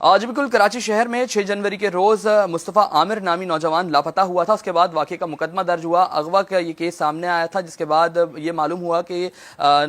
آج بالکل کراچی شہر میں 6 جنوری کے روز مصطفیٰ عامر نامی نوجوان لاپتہ ہوا تھا. اس کے بعد واقعے کا مقدمہ درج ہوا, اغوا کا یہ کیس سامنے آیا تھا, جس کے بعد یہ معلوم ہوا کہ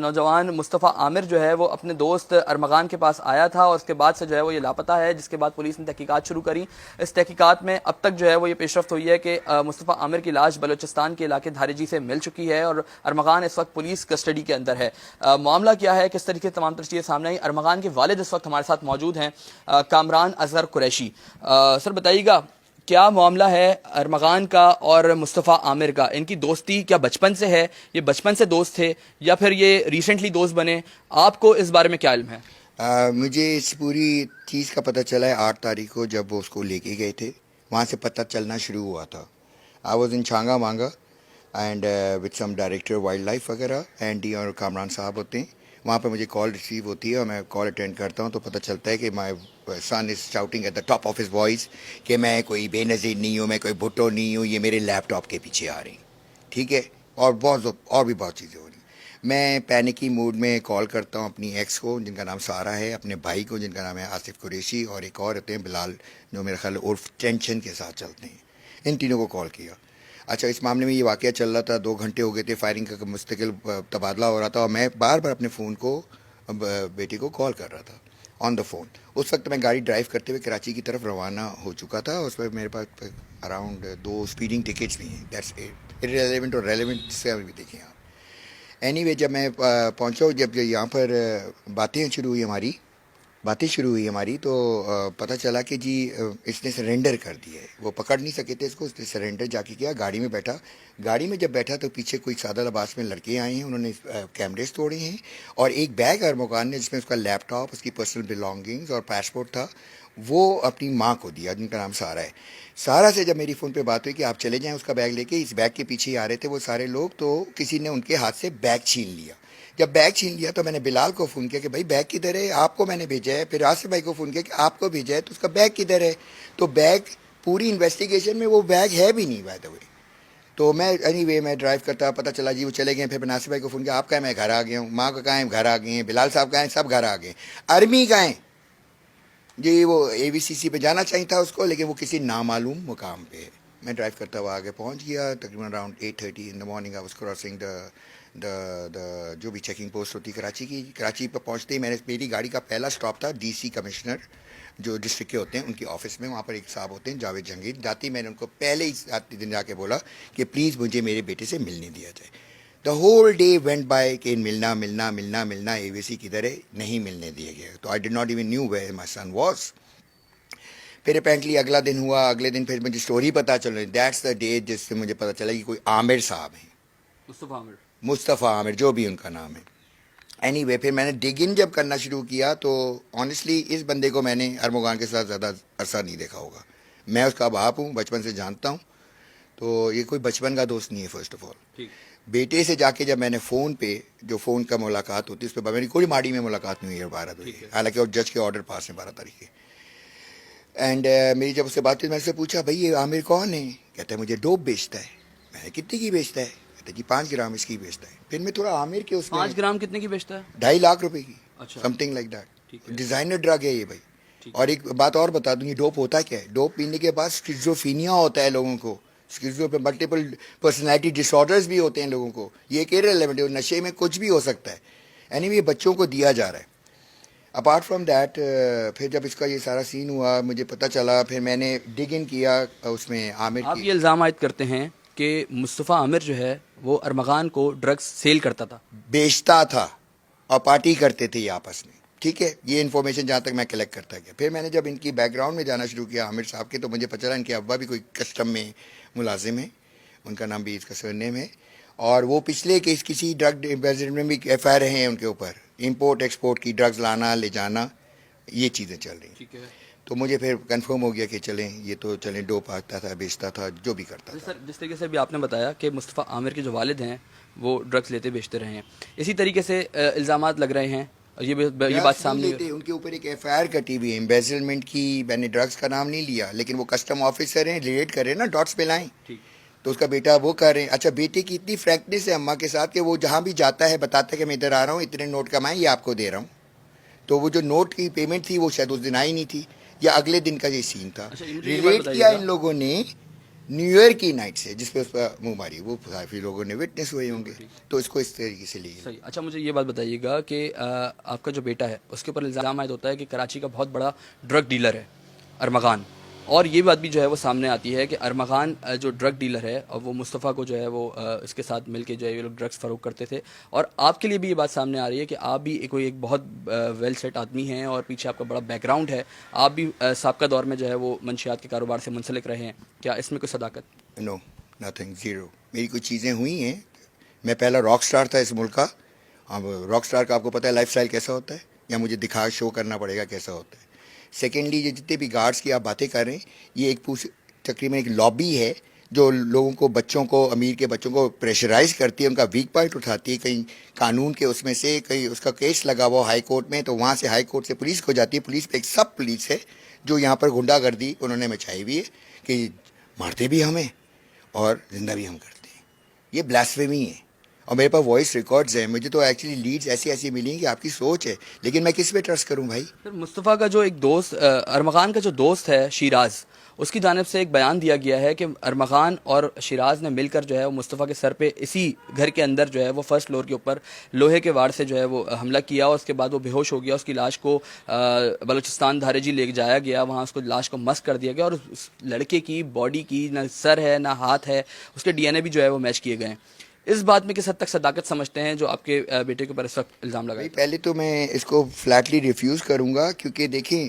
نوجوان مصطفیٰ عامر جو ہے وہ اپنے دوست ارمغان کے پاس آیا تھا اور اس کے بعد سے جو ہے وہ یہ لاپتہ ہے. جس کے بعد پولیس نے تحقیقات شروع کری. اس تحقیقات میں اب تک جو ہے وہ یہ پیش رفت ہوئی ہے کہ مصطفیٰ عامر کی لاش بلوچستان کے علاقے دھارجی سے مل چکی ہے اور ارمغان اس وقت پولیس کسٹڈی کے اندر ہے. معاملہ کیا ہے, کس طریقے سے تمام چیزیں سامنے آئی؟ ارمغان کے والد اس وقت ہمارے ساتھ موجود ہیں, کامران اظہر قریشی. سر بتائیے گا کیا معاملہ ہے ارمغان کا اور مصطفیٰ عامر کا؟ ان کی دوستی کیا بچپن سے ہے, یہ بچپن سے دوست تھے یا پھر یہ ریسنٹلی دوست بنے؟ آپ کو اس بارے میں کیا علم ہے؟ مجھے اس پوری چیز کا پتہ چلا ہے 8 تاریخ کو, جب وہ اس کو لے کے گئے تھے. وہاں سے پتہ چلنا شروع ہوا تھا. I was in Changa Manga and with some director wildlife وغیرہ, اینڈی اور کامران صاحب ہوتے ہیں. وہاں پہ مجھے کال ریسیو ہوتی ہے اور میں کال اٹینڈ کرتا ہوں تو پتہ چلتا ہے کہ my son is shouting at the top of his voice کہ میں کوئی بے نظیر نہیں ہوں, میں کوئی بھٹو نہیں ہوں, یہ میرے لیپ ٹاپ کے پیچھے آ رہی ہیں. ٹھیک ہے, اور بھی بہت چیزیں ہو رہی ہیں. میں پینکی موڈ میں کال کرتا ہوں اپنی ایکس کو جن کا نام سارا ہے, اپنے بھائی کو جن کا نام ہے آصف قریشی, اور ایک اور ہوتے ہیں بلال جو میرے خیال عرف ٹینشن کے ساتھ چلتے ہیں. ان تینوں کو کال کیا. اچھا, اس معاملے میں یہ واقعہ چل رہا تھا, 2 گھنٹے ہو گئے تھے, فائرنگ کا مستقل تبادلہ ہو رہا تھا اور میں بار بار اپنے فون کو بیٹی کو کال کر رہا تھا آن دا فون. اس وقت میں گاڑی ڈرائیو کرتے ہوئے کراچی کی طرف روانہ ہو چکا تھا. اس پر میرے پاس اراؤنڈ 2 اسپیڈنگ ٹکٹس بھی ہیں. دیٹس ریلیونٹ اور ریلیونٹ سے بھی دیکھیں آپ. اینی وے, جب میں پہنچا, جب یہاں پر باتیں شروع ہوئی ہماری تو پتہ چلا کہ جی اس نے سرنڈر کر دیا ہے. وہ پکڑ نہیں سکے تھے اس کو, اس نے سرنڈر جا کے کیا. گاڑی میں بیٹھا, گاڑی میں جب بیٹھا تو پیچھے کوئی سادہ لباس میں لڑکے آئے ہیں, انہوں نے کیمریز توڑے ہیں اور ایک بیگ ارمغان نے جس میں اس کا لیپ ٹاپ, اس کی پرسنل بلانگنگز اور پاسپورٹ تھا, وہ اپنی ماں کو دیا جن کا نام سارا ہے. سارا سے جب میری فون پہ بات ہوئی کہ آپ چلے جائیں اس کا بیگ لے کے, اس بیگ کے پیچھے ہی آ رہے تھے وہ سارے لوگ, تو کسی نے ان کے ہاتھ سے بیگ چھین لیا. جب بیگ چھین لیا تو میں نے بلال کو فون کیا کہ بھائی بیگ کدھر ہے, آپ کو میں نے بھیجا ہے. پھر آصف بھائی کو فون کیا کہ آپ کو بھیجا ہے, تو اس کا بیگ کدھر ہے؟ تو بیگ پوری انویسٹیگیشن میں وہ بیگ ہے بھی نہیں بائی دا وے. تو میں اینی وے میں ڈرائیو کرتا, پتہ چلا جی وہ چلے گئے. پھر میں ناصر بھائی کو فون کیا, آپ کہاں؟ میں گھر آ گیا ہوں. ماں کا کہاں ہے؟ گھر آ گئے ہیں. بلال صاحب کہاں ہیں؟ سب گھر آ گئے. ارمی کہاں ہیں؟ جی وہ AVCC پہ جانا چاہیے تھا اس کو, لیکن وہ کسی نامعلوم مقام پہ ہے. میں ڈرائیو کرتا ہوا آگے پہنچ گیا. تقریباً around 8:30 in the morning I was crossing the جو بھی چیکنگ پوسٹ ہوتی کراچی کی. کراچی پہ پہنچتے ہی میری گاڑی کا پہلا سٹاپ تھا DC کمشنر جو ڈسٹرکٹ کے ہوتے ہیں ان کی آفس میں. وہاں پر ایک صاحب ہوتے ہیں جاوید جہانگیر. جاتی میں نے ان کو پہلے ہی دن جا کے بولا کہ پلیز مجھے میرے بیٹے سے ملنے دیا جائے. The whole day went by کہ ملنا AVC کدھر ہے, نہیں ملنے دیا گیا. تو I did not even knew where my son was. پھر اپیرنٹلی اگلا دن ہوا. اگلے دن پھر مجھے اسٹوری پتہ چل رہی, دیٹس دا ڈے جس سے مجھے پتہ چلا کہ کوئی عامر صاحب ہیں, مصطفیٰ عامر جو بھی ان کا نام ہے. اینی وے, پھر میں نے ڈگ ان جب کرنا شروع کیا تو آنیسٹلی اس بندے کو میں نے ارمغان کے ساتھ زیادہ عرصہ نہیں دیکھا ہوگا. میں اس کا باپ ہوں, بچپن سے جانتا ہوں, تو یہ کوئی بچپن کا دوست نہیں ہے. فرسٹ آف آل بیٹے سے جا کے جب میں نے فون پہ جو فون کا ملاقات ہوتی ہے اس پہ میری کوئی ماڑی میں ملاقات نہیں ہوئی 12 بجے, حالانکہ اور جج کے آرڈر پاس ہیں 12 تاریخ کے. اینڈ میری جب اس سے بات ہوئی میں نے پوچھا بھائی یہ عامر کون ہے؟ کہتا ہے مجھے ڈوپ بیچتا ہے. میں نے کتنے کی بیچتا ہے؟ کہتا ہے جی 5 گرام اس کی بیچتا ہے. پھر میں تھوڑا عامر کے اس میں 5 گرام کتنے کی بیچتا ہے؟ 2.5 لاکھ روپے کی, اچھا, some thing like that. Designer drug ہے یہ بھائی. اور ایک بات اور بتا دوں, یہ ڈوپ ہوتا کیا ہے؟ ڈوپ پینے کے بعد اسکیزوفرینیا ہوتا ہے لوگوں کو, پہ ملٹیپل پرسنالٹی ڈس آرڈرز بھی ہوتے ہیں لوگوں کو. یہ ایک ایرریلیونٹ ہے, نشے میں کچھ بھی ہو سکتا ہے. اینی وے بچوں کو دیا جا رہا ہے. اپارٹ فرام دیٹ, پھر جب اس کا یہ سارا سین ہوا مجھے پتہ چلا, پھر میں نے ڈگ ان کیا اس میں عامر کی. آپ یہ الزام عائد کرتے ہیں کہ مصطفیٰ عامر جو ہے وہ ارمغان کو ڈرگس سیل کرتا تھا, بیچتا تھا اور پارٹی کرتے تھے یہ آپس میں. ٹھیک ہے, یہ انفارمیشن جہاں تک میں کلیکٹ کرتا گیا. پھر میں نے جب ان کی بیک گراؤنڈ میں جانا شروع کیا عامر صاحب کے, تو مجھے پتہ چلا ان کے ابا بھی کوئی کسٹم میں ملازم ہے, ان کا نام بھی اس کا سرنیم ہے, اور وہ پچھلے کیس کسی ڈرگ ایمبیسڈر میں بھی FIR ہیں ان کے اوپر, امپورٹ ایکسپورٹ کی, ڈرگز لانا لے جانا, یہ چیزیں چل رہی ہیں. ٹھیک ہے. تو مجھے پھر کنفرم ہو گیا کہ چلیں یہ تو چلیں ڈوپ آتا تھا, بیچتا تھا, جو بھی کرتا تھا. سر جس طریقے سے بھی آپ نے بتایا کہ مصطفیٰ عامر کے جو والد ہیں وہ ڈرگس لیتے بیچتے رہے ہیں, اسی طریقے سے الزامات لگ رہے ہیں. یہ بات سامنے لیتے ان کے اوپر ایک FIR کٹی ہوئی ہے امبیزلمنٹ کی. میں نے ڈرگس کا نام نہیں لیا, لیکن وہ کسٹم آفیسر ہیں, ریلیٹ کر رہے ہیں نا, ڈاٹس پہ لائیں. تو اس کا بیٹا وہ کر رہے ہیں. اچھا, بیٹے کی اتنی فریکنس ہے اماں کے ساتھ کہ وہ جہاں بھی جاتا ہے بتاتا ہے کہ میں ادھر آ رہا ہوں, اتنے نوٹ کمائیں, یہ آپ کو دے رہا ہوں. تو وہ جو نوٹ کی پیمنٹ تھی وہ شاید اس دن آئی نہیں تھی. یا اگلے دن کا یہ سین تھا. اچھا، مجھے یہ بات ریلیٹ بتائیے کیا گا. ان لوگوں نے نیو ایئر کی نائٹ سے جس پہ اس پر منہ ماری, وہ کافی لوگوں نے وٹنس ہوئے ہوں گے, تو اس کو اس طریقے سے لیے. صحیح. اچھا مجھے یہ بات بتائیے گا کہ آپ کا جو بیٹا ہے اس کے اوپر الزام عائد ہوتا ہے کہ کراچی کا بہت بڑا ڈرگ ڈیلر ہے ارمغان, اور یہ بات بھی جو ہے وہ سامنے آتی ہے کہ ارمغان جو ڈرگ ڈیلر ہے اور وہ مصطفیٰ کو جو ہے وہ اس کے ساتھ مل کے جو ہے یہ لوگ ڈرگس فروخت کرتے تھے, اور آپ کے لیے بھی یہ بات سامنے آ رہی ہے کہ آپ بھی کوئی ایک بہت ویل سیٹ آدمی ہیں اور پیچھے آپ کا بڑا بیک گراؤنڈ ہے, آپ بھی سابقہ دور میں جو ہے وہ منشیات کے کاروبار سے منسلک رہے ہیں, کیا اس میں کوئی صداقت؟ نو, نتھنگ, زیرو. میری کچھ چیزیں ہوئی ہیں. میں پہلا راک سٹار تھا اس ملک کا. اب راک سٹار کا آپ کو پتہ ہے لائف سٹائل کیسا ہوتا ہے, یا مجھے دکھا شو کرنا پڑے گا کیسا ہوتا ہے. سیکنڈلی, یہ جتنے بھی گارڈس کی آپ باتیں کر رہے ہیں, یہ ایک تقریباً ایک لابی ہے جو لوگوں کو, بچوں کو, امیر کے بچوں کو پریشرائز کرتی ہے, ان کا ویک پوائنٹ اٹھاتی ہے. کہیں قانون کے اس میں سے کہیں اس کا کیس لگا ہوا ہائی کورٹ میں, تو وہاں سے ہائی کورٹ سے پولیس کو جاتی ہے. پولیس پہ ایک سب پولیس ہے جو یہاں پر غنڈہ گردی انہوں نے مچائی ہوئی ہے کہ مارتے بھی ہمیں اور زندہ بھی ہم کرتے ہیں. یہ بلاسفیمی ہے. اور میرے پاس وائس ریکارڈز ہیں. مجھے تو ایکچولی لیڈز ایسی ملی ہیں کہ آپ کی سوچ ہے, لیکن میں کس پہ ٹرسٹ کروں بھائی؟ پھر مصطفیٰ کا جو ایک دوست, ارمغان کا جو دوست ہے شیراز, اس کی جانب سے ایک بیان دیا گیا ہے کہ ارمغان اور شیراز نے مل کر جو ہے وہ مصطفیٰ کے سر پہ اسی گھر کے اندر جو ہے وہ فرسٹ فلور کے اوپر لوہے کے واڑ سے جو ہے وہ حملہ کیا, اور اس کے بعد وہ بے ہوش ہو گیا. اس کی لاش کو بلوچستان دھارے لے جایا گیا, وہاں اس کو لاش کو مسک کر دیا گیا, اور اس لڑکے کی باڈی کی نہ سر ہے نہ ہاتھ ہے, اس کے ڈی این اے بھی جو ہے وہ میچ کیے گئے ہیں. اس بات میں کس حد تک صداقت سمجھتے ہیں جو آپ کے بیٹے کے اوپر اس وقت الزام لگا؟ پہلے تو میں اس کو فلیٹلی ریفیوز کروں گا, کیونکہ دیکھیں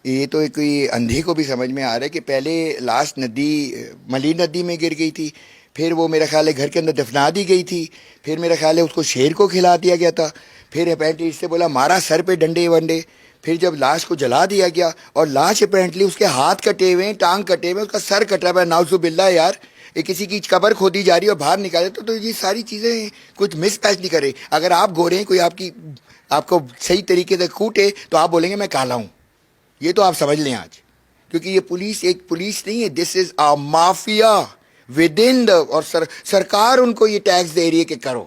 یہ تو کوئی اندھے کو بھی سمجھ میں آ رہا ہے کہ پہلے لاش ملی ندی میں گر گئی تھی, پھر وہ میرا خیال ہے گھر کے اندر دفنا دی گئی تھی, پھر میرا خیال ہے اس کو شیر کو کھلا دیا گیا تھا, پھر اپیرنٹلی اس سے بولا مارا سر پہ ڈنڈے ونڈے, پھر جب لاش کو جلا دیا گیا اور لاش اپیرنٹلی اس کے ہاتھ کٹے ہوئے ہیں, ٹانگ کٹے ہوئے ہیں, اس کا سر کٹا ہوا ہے, ناؤزو باللہ یار, یہ کسی کی قبر کھودی جا رہی ہے اور باہر نکالے تو یہ ساری چیزیں کچھ مس میچ نہیں کر رہی. اگر آپ گورے ہیں, کوئی آپ کو صحیح طریقے سے کوٹے تو آپ بولیں گے میں کالا ہوں. یہ تو آپ سمجھ لیں آج, کیونکہ یہ پولیس ایک پولیس نہیں ہے, دس از اے مافیا ود ان دا, اور سرکار ان کو یہ ٹیکس دے رہی ہے کہ کرو.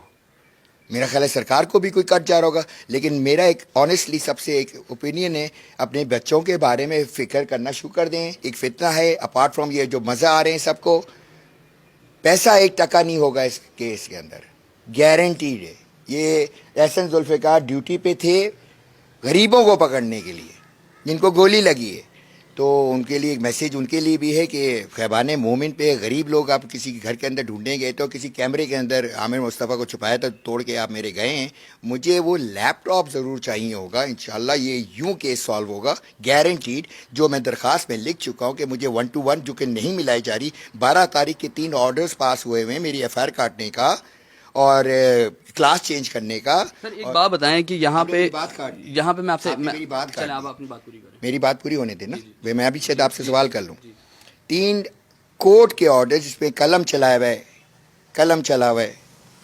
میرا خیال ہے سرکار کو بھی کوئی کٹ جا رہا ہوگا, لیکن میرا ایک آنیسٹلی سب سے ایک اوپینین ہے, اپنے بچوں کے بارے میں فکر کرنا شروع کر دیں. ایک فتنہ ہے, اپارٹ فرام یہ جو مزہ آ رہے ہیں سب کو, پیسہ 1% نہیں ہوگا اس کیس کے اندر, گارنٹیڈ ہے. یہ احسن ذوالفقار ڈیوٹی پہ تھے غریبوں کو پکڑنے کے لیے جن کو گولی لگی ہے, تو ان کے لیے ایک میسیج ان کے لیے بھی ہے کہ خیبان مومن پہ غریب لوگ, آپ کسی کے گھر کے اندر ڈھونڈنے گئے تو کسی کیمرے کے اندر عامر مصطفیٰ کو چھپایا تھا, توڑ کے آپ میرے گئے ہیں, مجھے وہ لیپ ٹاپ ضرور چاہیے ہوگا. انشاءاللہ یہ یوں کیس سالو ہوگا گارنٹیڈ. جو میں درخواست میں لکھ چکا ہوں کہ مجھے 1 to 1 جو کہ نہیں ملائی جا رہی, 12 تاریخ کے 3 آرڈرز پاس ہوئے ہوئے ہیں میری ایف آئی آر کاٹنے کا اور کلاس چینج کرنے کا. سر ایک بات بتائیں کہ یہاں پہ میں آپ سے میری بات چلیں آپ اپنی بات پوری کریں. میری بات پوری ہونے دیں نا, میں ابھی شاید آپ سے سوال کر لوں. 3 کورٹ کے آرڈر جس پہ قلم چلا ہوا ہے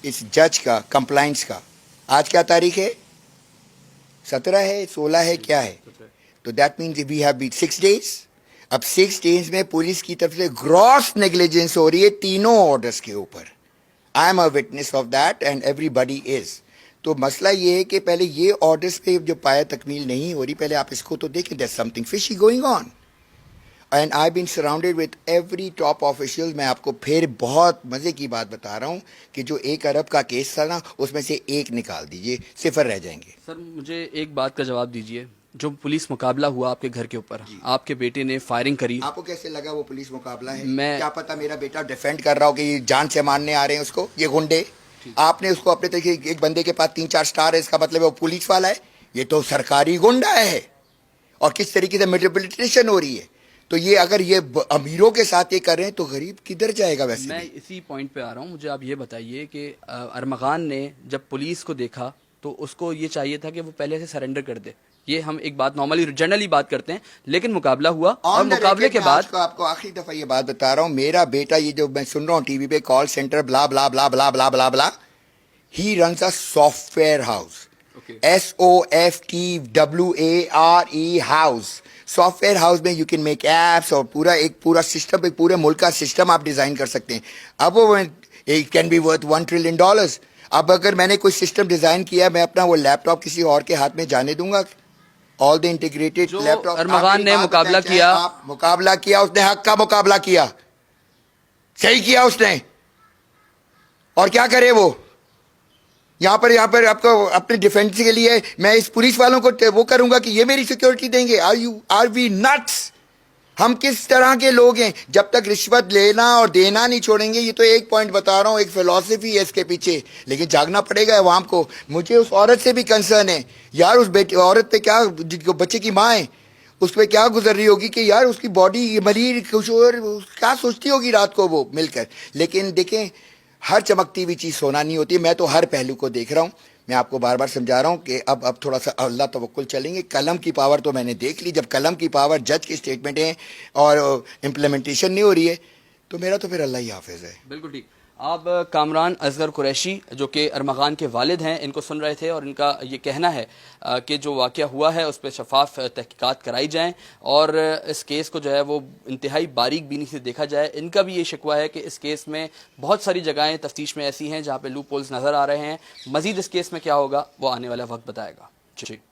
اس جج کا کمپلائنس کا, آج کیا تاریخ ہے؟ 17 ہے, 16 ہے, کیا ہے؟ تو that means we have been 6 days. اب 6 days میں پولیس کی طرف سے گراس نیگلیجنس ہو رہی ہے تینوں آرڈرس کے اوپر. I am a witness of that and ایوری بڈی از. تو مسئلہ یہ ہے کہ پہلے یہ آرڈرس پہ جو پایا تکمیل نہیں ہو رہی, پہلے آپ اس کو تو دیکھیں, دیئر سم تھنگ fishy going on. And I been surrounded with every top official. میں آپ کو پھر بہت مزے کی بات بتا رہا ہوں کہ جو 1 ارب کا کیس تھا نا, اس میں سے 1 نکال دیجئے, 0 رہ جائیں گے. سر مجھے ایک بات کا جواب دیجئے, جو پولیس مقابلہ ہوا آپ کے گھر کے اوپر, آپ کے بیٹے نے فائرنگ کری, آپ کو کیسے لگا وہ پولیس مقابلہ ہے؟ میں کیا پتا میرا بیٹا ڈیفینڈ کر رہا ہو کہ یہ جان سے مارنے آ رہے ہیں اس کو, یہ گنڈے. آپ نے اس کو اپنے طریقے, ایک بندے کے پاس 3-4 سٹار ہے, اس کا مطلب ہے وہ پولیس والا ہے؟ یہ تو سرکاری گنڈا ہے. اور کس طریقے سے میٹرپلیٹیشن ہو رہی ہے. تو یہ اگر یہ امیروں کے ساتھ یہ کر رہے ہیں تو غریب کدھر جائے گا؟ ویسے میں اسی پوائنٹ پہ آ رہا ہوں. مجھے آپ یہ بتائیے کہ ارمغان نے جب پولیس کو دیکھا تو اس کو یہ چاہیے تھا کہ وہ پہلے سے سرنڈر کر دے. یہ ہم ایک بات نارملی جنرلی بات کرتے ہیں, لیکن مقابلہ ہوا اور مقابلے کے بعد آپ کو آخری دفعہ یہ بات بتا رہا ہوں, میرا بیٹا یہ جو میں سن رہا ہوں ٹی وی پہ کال سینٹر بلا بلا بلا بلا بلا بلا بلا, he runs a software house, SOFTWARE house. Software house میں یو کین میک ایپس اور پورا سسٹم, ایک پورے ملک کا سسٹم آپ ڈیزائن کر سکتے ہیں. اب وہ it can be worth $1 trillion. اب اگر میں نے کوئی سسٹم ڈیزائن کیا, میں اپنا وہ لیپ ٹاپ کسی اور کے ہاتھ میں جانے دوں گا؟ all the integrated جو laptop. ارمغان نے مقابلہ کیا، مقابلہ کیا اس نے حق کا مقابلہ کیا, صحیح کیا اس نے. اور کیا کرے وہ یہاں پر آپ کو اپنے ڈیفینس کے لیے میں اس پولیس والوں کو وہ کروں گا کہ یہ میری سیکیورٹی دیں گے. Are we nuts? ہم کس طرح کے لوگ ہیں؟ جب تک رشوت لینا اور دینا نہیں چھوڑیں گے. یہ تو ایک پوائنٹ بتا رہا ہوں, ایک فلسفی ہے اس کے پیچھے, لیکن جاگنا پڑے گا عوام کو. مجھے اس عورت سے بھی کنسرن ہے یار, اس عورت پہ کیا, بچے کی ماں ہے, اس پہ کیا گزر رہی ہوگی کہ یار اس کی باڈی مریض کچھ اور کیا سوچتی ہوگی رات کو وہ مل کر. لیکن دیکھیں, ہر چمکتی ہوئی چیز سونا نہیں ہوتی. میں تو ہر پہلو کو دیکھ رہا ہوں. میں آپ کو بار بار سمجھا رہا ہوں کہ اب تھوڑا سا اللہ توکل چلیں گے. قلم کی پاور تو میں نے دیکھ لی. جب قلم کی پاور, جج کی اسٹیٹمنٹ ہے اور امپلیمنٹیشن نہیں ہو رہی ہے, تو میرا تو پھر اللہ ہی حافظ ہے. بالکل ٹھیک. آپ کامران اصغر قریشی جو کہ ارمغان کے والد ہیں, ان کو سن رہے تھے, اور ان کا یہ کہنا ہے کہ جو واقعہ ہوا ہے اس پہ شفاف تحقیقات کرائی جائیں اور اس کیس کو جو ہے وہ انتہائی باریک بینی سے دیکھا جائے. ان کا بھی یہ شکوہ ہے کہ اس کیس میں بہت ساری جگہیں تفتیش میں ایسی ہیں جہاں پہ لوپ ہولز نظر آ رہے ہیں. مزید اس کیس میں کیا ہوگا وہ آنے والا وقت بتائے گا. جی.